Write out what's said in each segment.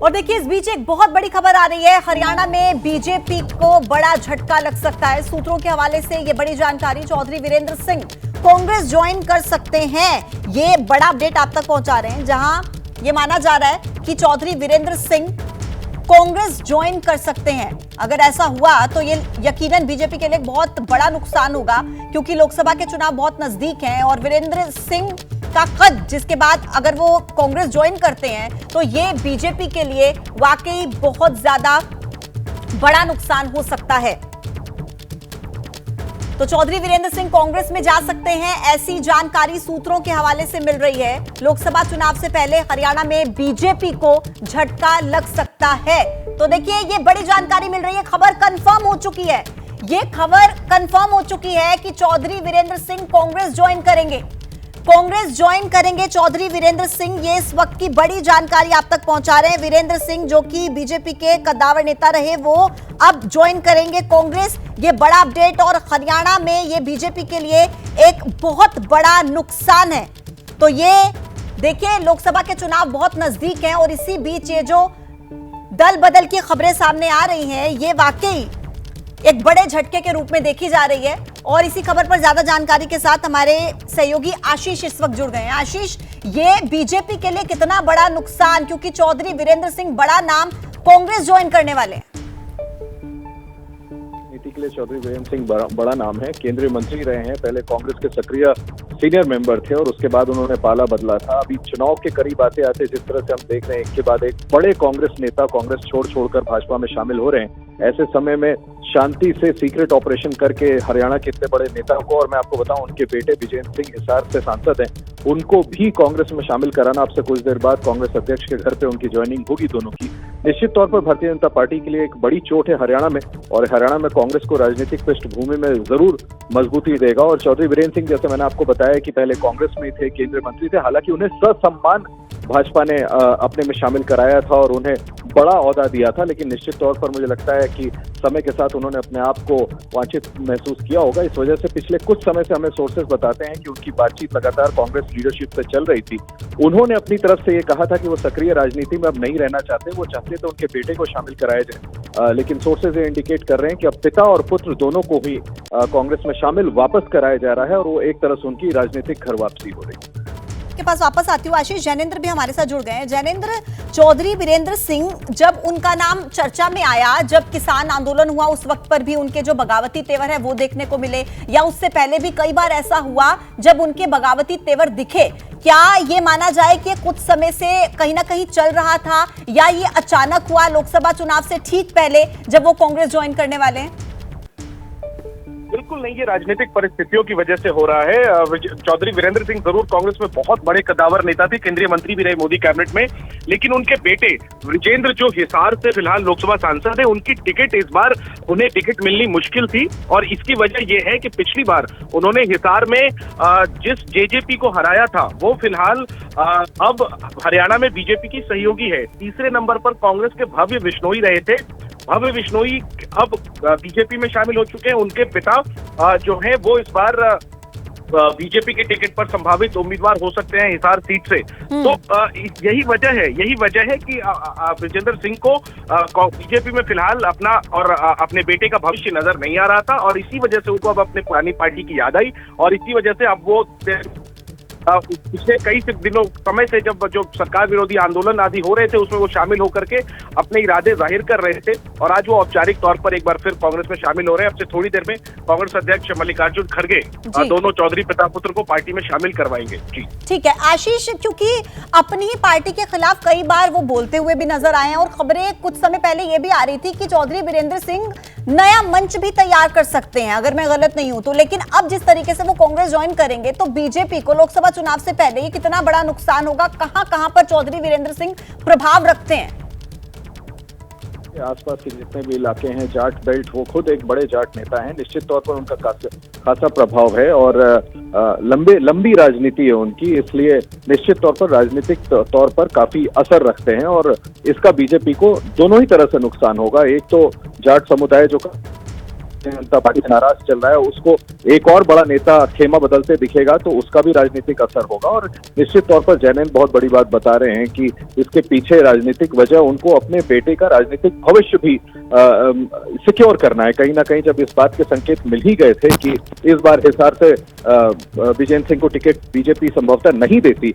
और देखिए इस बीच एक बहुत बड़ी खबर आ रही है। हरियाणा में बीजेपी को बड़ा झटका लग सकता है। सूत्रों के हवाले से ये बड़ी जानकारी। चौधरी वीरेंद्र सिंह कांग्रेस ज्वाइन कर सकते हैं, ये बड़ा अपडेट आप तक पहुंचा रहे हैं, जहां ये माना जा रहा है कि चौधरी वीरेंद्र सिंह कांग्रेस ज्वाइन कर सकते हैं। अगर ऐसा हुआ तो ये यकीनन बीजेपी के लिए बहुत बड़ा नुकसान होगा, क्योंकि लोकसभा के चुनाव बहुत नजदीक हैं और वीरेंद्र सिंह का कद जिसके बाद अगर वो कांग्रेस ज्वाइन करते हैं तो ये बीजेपी के लिए वाकई बहुत ज्यादा बड़ा नुकसान हो सकता है। तो चौधरी वीरेंद्र सिंह कांग्रेस में जा सकते हैं, ऐसी जानकारी सूत्रों के हवाले से मिल रही है। लोकसभा चुनाव से पहले हरियाणा में बीजेपी को झटका लग सकता है। तो देखिए ये बड़ी जानकारी मिल रही है, खबर कंफर्म हो चुकी है। ये खबर कंफर्म हो चुकी है कि चौधरी वीरेंद्र सिंह कांग्रेस ज्वाइन करेंगे। चौधरी वीरेंद्र सिंह, ये इस वक्त की बड़ी जानकारी आप तक पहुंचा रहे हैं। वीरेंद्र सिंह जो कि बीजेपी के कद्दावर नेता रहे, वो अब ज्वाइन करेंगे कांग्रेस। ये बड़ा अपडेट और हरियाणा में ये बीजेपी के लिए एक बहुत बड़ा नुकसान है। तो ये देखिए लोकसभा के चुनाव बहुत नजदीक हैं और इसी बीच ये जो दल बदल की खबरें सामने आ रही हैं, ये वाकई एक बड़े झटके के रूप में देखी जा रही है। और इसी खबर पर ज्यादा जानकारी के साथ हमारे सहयोगी आशीष इस वक्त जुड़ गए हैं। आशीष, ये बीजेपी के लिए कितना बड़ा नुकसान, क्योंकि चौधरी वीरेंद्र सिंह बड़ा नाम, कांग्रेस ज्वाइन करने वाले हैं। नीति के लिए चौधरी वीरेंद्र सिंह बड़ा नाम है, केंद्रीय मंत्री रहे हैं, पहले कांग्रेस के सक्रिय सीनियर मेंबर थे और उसके बाद उन्होंने पाला बदला था। अभी चुनाव के करीब आते आते जिस तरह से हम देख रहे हैं, एक के बाद एक बड़े कांग्रेस नेता कांग्रेस छोड़कर भाजपा में शामिल हो रहे हैं। ऐसे समय में शांति से सीक्रेट ऑपरेशन करके हरियाणा के इतने बड़े नेता को, और मैं आपको बताऊं उनके बेटे विजेंद्र सिंह हिसार से सांसद हैं, उनको भी कांग्रेस में शामिल कराना, अब से कुछ देर बाद कांग्रेस अध्यक्ष के घर पे उनकी ज्वाइनिंग होगी दोनों की। निश्चित तौर पर भारतीय जनता पार्टी के लिए एक बड़ी चोट है हरियाणा में, और हरियाणा में कांग्रेस को राजनीतिक पृष्ठभूमि में जरूर मजबूती देगा। और चौधरी वीरेंद्र सिंह, जैसे मैंने आपको बताया कि पहले कांग्रेस में थे, केंद्रीय मंत्री थे, हालांकि उन्हें ससम्मान भाजपा ने अपने में शामिल कराया था और उन्हें बड़ा ओहदा दिया था, लेकिन निश्चित तौर पर मुझे लगता है कि समय के साथ उन्होंने अपने आप को वांछित महसूस किया होगा। इस वजह से पिछले कुछ समय से हमें सोर्सेज बताते हैं कि उनकी बातचीत लगातार कांग्रेस लीडरशिप से चल रही थी। उन्होंने अपनी तरफ से ये कहा था कि वो सक्रिय राजनीति में अब नहीं रहना चाहते, वो चाहते तो उनके बेटे को शामिल कराया जाए, लेकिन सोर्सेज ये इंडिकेट कर रहे हैं कि अब पिता और पुत्र दोनों को भी कांग्रेस में शामिल वापस कराया जा रहा है और वो एक तरह से उनकी राजनीतिक घर वापसी हो रही है। के पास वापस आती हूँ आशीष, जैनेंद्र भी हमारे साथ जुड़ गए हैं। जैनेंद्र, चौधरी वीरेंद्र सिंह जब उनका नाम चर्चा में आया, जब किसान आंदोलन हुआ, उस वक्त पर भी उनके जो बगावती तेवर है वो देखने को मिले, या उससे पहले भी कई बार ऐसा हुआ जब उनके बगावती तेवर दिखे। क्या ये माना जाए कि कुछ समय से कहीं ना कहीं चल रहा था, या ये अचानक हुआ लोकसभा चुनाव से ठीक पहले जब वो कांग्रेस ज्वाइन करने वाले हैं? बिल्कुल नहीं, ये राजनीतिक परिस्थितियों की वजह से हो रहा है। चौधरी वीरेंद्र सिंह जरूर कांग्रेस में बहुत बड़े कद्दावर नेता थे, केंद्रीय मंत्री भी रहे मोदी कैबिनेट में, लेकिन उनके बेटे विजेंद्र जो हिसार से फिलहाल लोकसभा सांसद है, उनकी टिकट इस बार उन्हें टिकट मिलनी मुश्किल थी। और इसकी वजह यह है कि पिछली बार उन्होंने हिसार में जिस जेजेपी को हराया था, वो फिलहाल अब हरियाणा में बीजेपी की सहयोगी है। तीसरे नंबर पर कांग्रेस के भव्य बिश्नोई रहे थे। भव्य बिश्नोई अब बीजेपी में शामिल हो चुके हैं। उनके पिता जो हैं वो इस बार बीजेपी के टिकट पर संभावित उम्मीदवार हो सकते हैं हिसार सीट से। तो यही वजह है कि विजेंद्र सिंह को बीजेपी में फिलहाल अपना और अपने बेटे का भविष्य नजर नहीं आ रहा था, और इसी वजह से उनको अब अपने पुरानी पार्टी की याद आई, और इसी वजह से अब वो पिछले कई दिनों समय से जब जो सरकार विरोधी आंदोलन आदि हो रहे थे, उसमें वो शामिल होकर के अपने इरादे जाहिर कर रहे थे, और आज वो औपचारिक तौर पर एक बार फिर कांग्रेस में शामिल हो रहे हैं। अब से थोड़ी देर में कांग्रेस अध्यक्ष मल्लिकार्जुन खड़गे दोनों चौधरी पिता पुत्र को पार्टी में शामिल करवाएंगे। जी ठीक है आशीष, क्योंकि अपनी ही पार्टी के खिलाफ कई बार वो बोलते हुए भी नजर आए हैं, और खबरें कुछ समय पहले ये भी आ रही थी कि चौधरी वीरेंद्र सिंह नया मंच भी तैयार कर सकते हैं, अगर मैं गलत नहीं हूं तो। लेकिन अब जिस तरीके से वो कांग्रेस ज्वाइन करेंगे, तो बीजेपी को लोकसभा चुनाव से पहले ये कितना बड़ा नुकसान होगा? कहां पर चौधरी वीरेंद्र सिंह प्रभाव रखते हैं? आसपास के जितने भी इलाके हैं, जाट बेल्ट, वो खुद एक बड़े जाट नेता हैं, निश्चित तौर पर उनका खासा प्रभाव है, और लंबी राजनीति है उनकी, इसलिए निश्चित तौर पर राजनीतिक तौर पर काफी असर रखते हैं, और इसका बीजेपी को दोनों ही तरह से नुकसान होगा। एक तो जाट समुदाय जो भारतीय जनता पार्टी से नाराज चल रहा है उसको एक और बड़ा नेता खेमा बदलते दिखेगा तो उसका भी राजनीतिक असर होगा। और निश्चित तौर पर जैनेन्द्र बहुत बड़ी बात बता रहे हैं कि इसके पीछे राजनीतिक वजह उनको अपने बेटे का राजनीतिक भविष्य भी सिक्योर करना है। कहीं ना कहीं जब इस बात के संकेत मिल ही गए थे कि इस बार हिसार से विजेंद्र सिंह को टिकट बीजेपी संभवतः नहीं देती,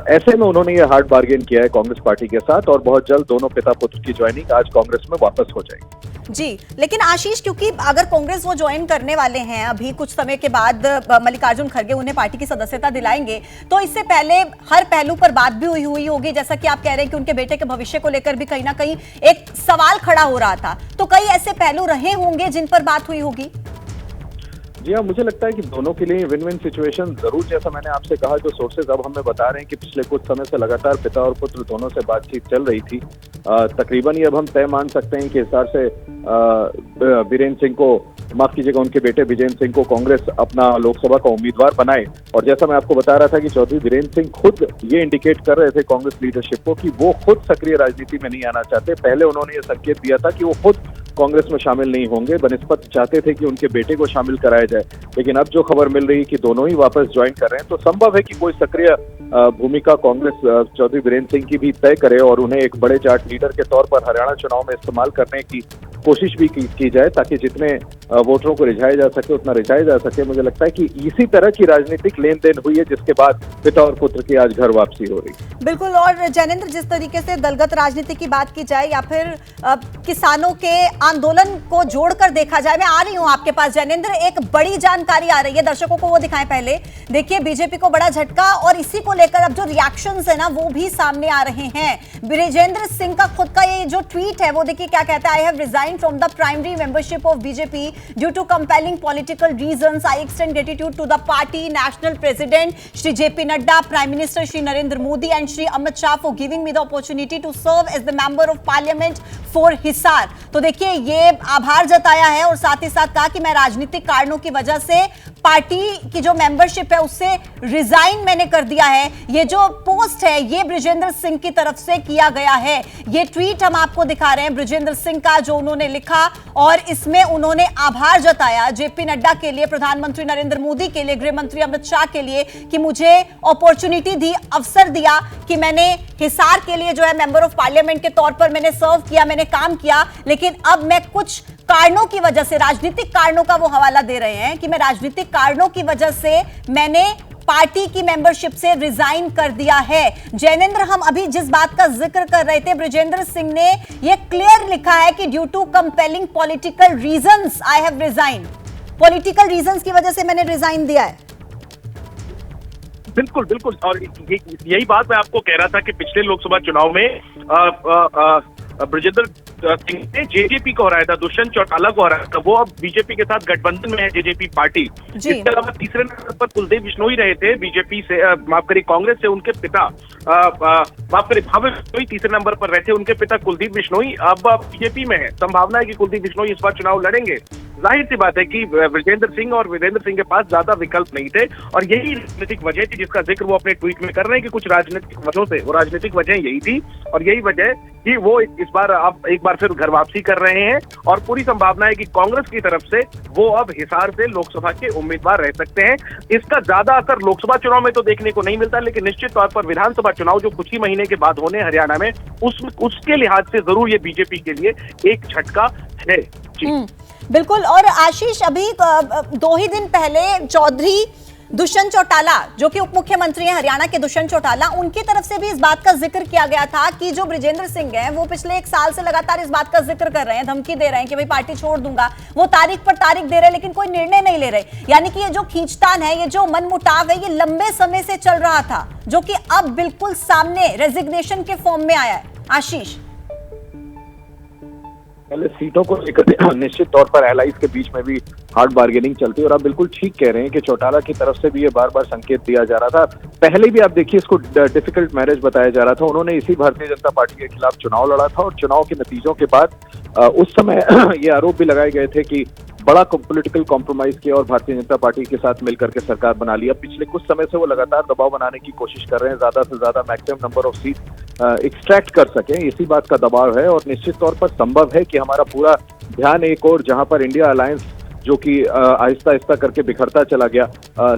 ऐसे में उन्होंने ये हार्ड बार्गेन किया है कांग्रेस पार्टी के साथ और बहुत जल्द दोनों पिता पुत्र की ज्वाइनिंग आज कांग्रेस में वापस हो जाएगी। जी, लेकिन आशीष, क्योंकि अगर कांग्रेस वो ज्वाइन करने वाले हैं अभी कुछ समय के बाद, मल्लिकार्जुन खड़गे उन्हें पार्टी की सदस्यता दिलाएंगे, तो इससे पहले हर पहलू पर बात भी हुई होगी, जैसा कि आप कह रहे हैं कि उनके बेटे के भविष्य को लेकर भी कहीं ना कहीं एक सवाल खड़ा हो रहा था, तो कई ऐसे पहलू रहे होंगे जिन पर बात हुई होगी। जी हाँ, मुझे लगता है कि दोनों के लिए विन विन सिचुएशन जरूर, जैसा मैंने आपसे कहा, जो सोर्सेज अब हमें बता रहे हैं कि पिछले कुछ समय से लगातार पिता और पुत्र दोनों से बातचीत चल रही थी। तकरीबन ये अब हम तय मान सकते हैं कि हिसार से वीरेंद्र सिंह को, माफ कीजिएगा, उनके बेटे विजेंद्र सिंह को कांग्रेस अपना लोकसभा का उम्मीदवार बनाए। और जैसा मैं आपको बता रहा था कि चौधरी वीरेंद्र सिंह खुद ये इंडिकेट कर रहे थे कांग्रेस लीडरशिप को कि वो खुद सक्रिय राजनीति में नहीं आना चाहते। पहले उन्होंने ये संकेत दिया था कि वो खुद कांग्रेस में शामिल नहीं होंगे, बनिस्पत चाहते थे कि उनके बेटे को शामिल कराया जाए। लेकिन अब जो खबर मिल रही है कि दोनों ही वापस ज्वाइन कर रहे हैं, तो संभव है कि कोई सक्रिय भूमिका कांग्रेस चौधरी वीरेंद्र सिंह की भी तय करे और उन्हें एक बड़े चार्ट लीडर के तौर पर हरियाणा चुनाव में इस्तेमाल करने की कोशिश भी की जाए, ताकि जितने वोटरों को रिझाया जा सके उतना रिझाया जा सके। मुझे लगता है कि इसी तरह की राजनीतिक लेन देन हुई है जिसके बाद पिता और पुत्र की आज घर वापसी हो रही। बिल्कुल। और जैनेन्द्र, जिस तरीके से दलगत राजनीति की बात की जाए या फिर किसानों के आंदोलन को जोड़कर देखा जाए, मैं आ रही हूं आपके पास जैनेन्द्र, एक बड़ी जानकारी आ रही है, दर्शकों को वो दिखाएं पहले। देखिए, बीजेपी को बड़ा झटका और इसी को लेकर अब जो रिएक्शंस है ना वो भी सामने आ रहे हैं। विजेंद्र सिंह का खुद का ये जो ट्वीट है वो देखिए क्या कहता है। आई have resign from the primary membership of BJP due to compelling political reasons. I extend gratitude to the party, national president Shri JP Nadda, Prime Minister Shri Narendra Modi and Shri Amit Shah for giving me the opportunity to serve as the member of parliament for Hisar. तो देखिए, ये आभार जताया है और साथ ही साथ कहा कि मैं राजनीतिक कारणों की वजह से पार्टी की जो मेंबरशिप है उससे रिजाइन मैंने कर दिया है। ये जो पोस्ट है ये बृजेंद्र सिंह की तरफ से किया गया है। ये ट्वीट हम आपको दिखा रहे हैं बृजेंद्र सिंह का, जो उन्होंने लिखा और इसमें उन्होंने आभार जताया जेपी नड्डा के लिए, प्रधानमंत्री नरेंद्र मोदी के लिए, गृह मंत्री अमित शाह के लिए कि मुझे अपॉर्चुनिटी दी, अवसर दिया कि मैंने हिसार के लिए जो है मेंबर ऑफ पार्लियामेंट के तौर पर मैंने सर्व किया, मैंने काम किया, लेकिन अब मैं कुछ कारणों की वजह से, राजनीतिक कारणों का वो हवाला दे रहे हैं कि मैं राजनीतिक कारणों की वजह से मैंने पार्टी की मेंबरशिप से रिजाइन कर दिया है। जैनेन्द्र, हम अभी जिस बात का जिक्र कर रहे थे, बृजेंद्र सिंह ने यह क्लियर लिखा है कि due to compelling political reasons I have resign. Political reasons की वजह से मैंने रिजाइन दिया है। बिल्कुल बिल्कुल, और यही बात मैं आपको कह रहा था कि पिछले लोकसभा चुनाव में बृजेंद्र सिंह ने जेजेपी को हराया था, दुष्यंत चौटाला को हराया था। वो अब बीजेपी के साथ गठबंधन में है जेजेपी पार्टी। इसके अलावा तीसरे नंबर पर कुलदीप बिश्नोई रहे थे बीजेपी से, माफ करिए कांग्रेस से, उनके पिता माफ करिए भावे बिश्नोई तीसरे नंबर पर रहे थे, उनके पिता कुलदीप बिश्नोई अब बीजेपी में है। संभावना है कि कुलदीप बिश्नोई इस बार चुनाव लड़ेंगे। जाहिर सी बात है कि बृजेंद्र सिंह और वीरेंद्र सिंह के पास ज्यादा विकल्प नहीं थे और यही राजनीतिक वजह थी जिसका जिक्र वो अपने ट्वीट में कर रहे हैं कि कुछ राजनीतिक वजहों से, वो राजनीतिक वजह यही थी और यही वजह कि वो इस बार अब एक बार फिर घर वापसी कर रहे हैं और पूरी संभावना है कि कांग्रेस की तरफ से वो अब हिसार से लोकसभा के उम्मीदवार रह सकते हैं। इसका ज्यादा असर लोकसभा चुनाव में तो देखने को नहीं मिलता, लेकिन निश्चित तौर पर विधानसभा चुनाव जो कुछ ही महीने के बाद होने हरियाणा में, उसके लिहाज से जरूर ये बीजेपी के लिए एक झटका है। जी बिल्कुल। और आशीष, अभी 2 ही दिन पहले चौधरी दुष्यंत चौटाला, जो कि उप मुख्यमंत्री हैं हरियाणा के, दुष्यंत चौटाला, उनकी तरफ से भी इस बात का जिक्र किया गया था कि जो बृजेंद्र सिंह हैं वो पिछले 1 साल से लगातार इस बात का जिक्र कर रहे हैं, धमकी दे रहे हैं कि भाई पार्टी छोड़ दूंगा। वो तारीख पर तारीख दे रहे हैं लेकिन कोई निर्णय नहीं ले रहे। यानी कि ये जो खींचतान है, ये जो मनमुटाव है, ये लंबे समय से चल रहा था, जो कि अब बिल्कुल सामने रेजिग्नेशन के फॉर्म में आया है। आशीष, पहले सीटों को लेकर निश्चित तौर पर एलाइज के बीच में भी हार्ड बार्गेनिंग चलती है और आप बिल्कुल ठीक कह रहे हैं कि चौटाला की तरफ से भी ये बार बार संकेत दिया जा रहा था। पहले भी आप देखिए, इसको डिफिकल्ट मैरिज बताया जा रहा था। उन्होंने इसी भारतीय जनता पार्टी के खिलाफ चुनाव लड़ा था और चुनाव के नतीजों के बाद उस समय ये आरोप भी लगाए गए थे कि बड़ा पॉलिटिकल कॉम्प्रोमाइज किया और भारतीय जनता पार्टी के साथ मिलकर के सरकार बना लिया। पिछले कुछ समय से वो लगातार दबाव बनाने की कोशिश कर रहे हैं, ज्यादा से ज्यादा maximum number of seat extract कर सकें, इसी बात का दबाव है। और निश्चित तौर पर संभव है कि हमारा पूरा ध्यान एक और जहां पर इंडिया अलायंस जो कि आहिस्ता आहिस्ता करके बिखरता चला गया।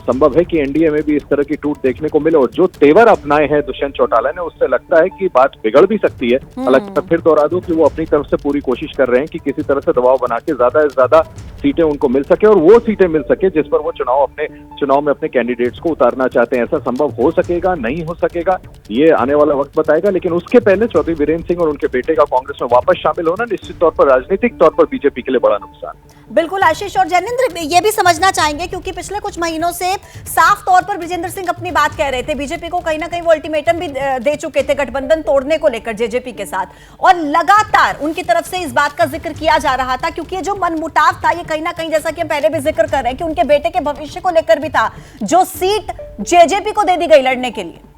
संभव है कि एनडीए में भी इस तरह की टूट देखने को मिले, और जो तेवर अपनाए हैं दुष्यंत चौटाला ने, उससे लगता है कि बात बिगड़ भी सकती है। हालांकि फिर दोहरा दूं कि वो अपनी तरफ से पूरी कोशिश कर रहे हैं कि किसी तरह से दबाव बना के ज्यादा से ज्यादा सीटें उनको मिल सके, और वो सीटें मिल सके जिस पर वो चुनाव में अपने कैंडिडेट्स को उतारना चाहते हैं। ऐसा संभव हो सकेगा, नहीं हो सकेगा, ये आने वाला वक्त बताएगा। लेकिन उसके पहले चौधरी वीरेंद्र सिंह और उनके बेटे का कांग्रेस में वापस शामिल होना निश्चित तौर पर राजनीतिक तौर पर बीजेपी के लिए बड़ा नुकसान। बिल्कुल आशीष और जैनेंद्र, ये भी समझना चाहेंगे क्योंकि पिछले कुछ महीनों से साफ तौर पर विजेंद्र सिंह अपनी बात कह रहे थे, बीजेपी को कहीं ना कहीं वो अल्टीमेटम भी दे चुके थे गठबंधन तोड़ने को लेकर जेजेपी के साथ, और लगातार उनकी तरफ से इस बात का जिक्र किया जा रहा था क्योंकि ये जो मनमुटाव था ये कहीं ना कहीं, जैसा कि हम पहले भी जिक्र कर रहे हैं, कि उनके बेटे के भविष्य को लेकर भी था, जो सीट जेजेपी को दे दी गई लड़ने के लिए।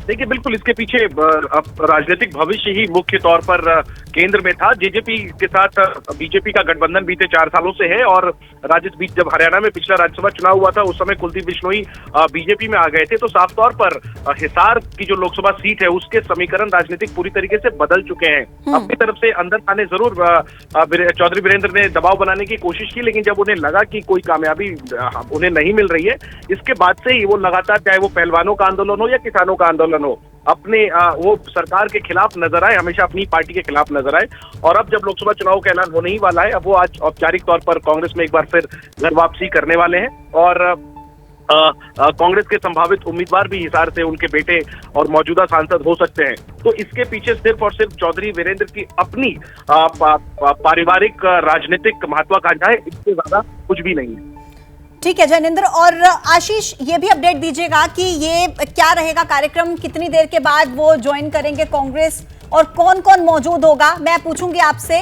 देखिए, बिल्कुल इसके पीछे राजनीतिक भविष्य ही मुख्य तौर पर केंद्र में था। जेजेपी के साथ बीजेपी का गठबंधन बीते 4 सालों से है, और जब हरियाणा में पिछला राज्यसभा चुनाव हुआ था उस समय कुलदीप बिश्नोई बीजेपी में आ गए थे। तो साफ तौर पर हिसार की जो लोकसभा सीट है उसके समीकरण राजनीतिक पूरी तरीके से बदल चुके हैं। अपनी तरफ से अंदर आने जरूर चौधरी वीरेंद्र ने दबाव बनाने की कोशिश की, लेकिन जब उन्हें लगा कि कोई कामयाबी उन्हें नहीं मिल रही है, इसके बाद से ही वो लगातार, चाहे वो पहलवानों का आंदोलन हो या किसानों का आंदोलन हो, अपने वो सरकार के खिलाफ नजर आए, हमेशा अपनी पार्टी के खिलाफ नजर आए। और अब जब लोकसभा चुनाव का ऐलान होने ही वाला है, अब वो आज औपचारिक तौर पर कांग्रेस में एक बार फिर घर वापसी करने वाले हैं, और कांग्रेस के संभावित उम्मीदवार भी हिसार से उनके बेटे और मौजूदा सांसद हो सकते हैं। तो इसके पीछे सिर्फ और सिर्फ चौधरी वीरेंद्र की अपनी पारिवारिक राजनीतिक महत्वाकांक्षा है, इससे ज्यादा कुछ भी नहीं है। ठीक है जैनेंद्र, और आशीष ये भी अपडेट दीजिएगा कि ये क्या रहेगा कार्यक्रम, कितनी देर के बाद वो ज्वाइन करेंगे कांग्रेस, और कौन कौन मौजूद होगा। मैं पूछूंगी आपसे,